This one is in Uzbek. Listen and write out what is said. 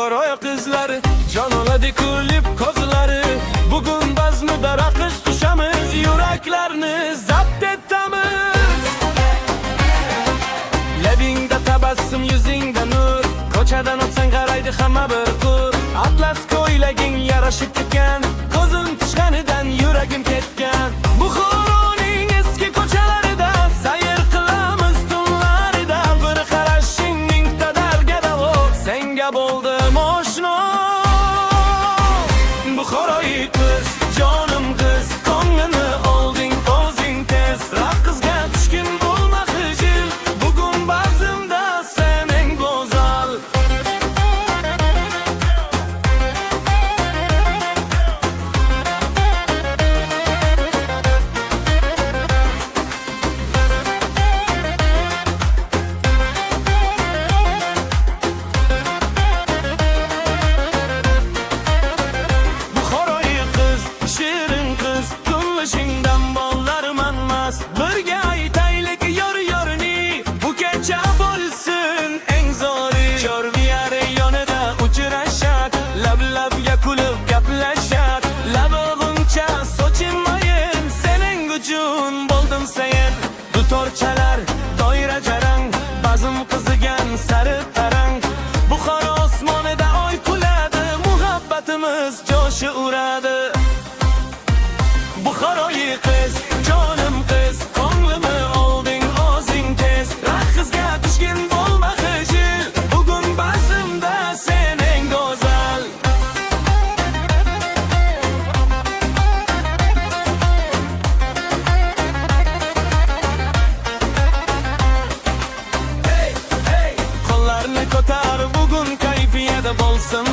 Buxoro qizlari jon oladi kulib kozlari. Bugun bazmida raqs tushamiz, yuraklarni zabt etamiz. Labingda tabassum, yuzingda nur, ko'chadan o'tsang qaraydi hamma bir qur. Atlas ko'ylaging yarashib ketgan, ko'zim tushganidan yuragim ketgan. Buxoroning eski ko'chalarida sayr qilamiz tunlarida. Bir qarashingning tadalga davo, senga bo'ldim oshno. Buxoroy qiz, jonim qiz, ko'nglini olding o'zing tez. Raqsga tushgin bo'lma xijil, bugun bazmda sen eng go'zal. Birga aytaylik yor-yorni, bu kecha bo'lsin eng zo'ri. Ko'rmiyar yonida uchrashak, lab-labga kulib gaplashak. Labog'imcha sochim mayin, sening uchun bo'ldim sayin. Dutorchalar doira jarang, bazm qizigan sari tarang. Buxoro osmonida oy kuladi, muhabbatimiz joshi uradi. Buxoroy qiz, jonim qiz, ko'nglimi olding o'zing tez. Raqsga tushgin bo'lma xijil, bugun bazmda sen eng go'zal. Hey, hey, qo'llarni ko'tar, bugun kayfiyat bo'lsin.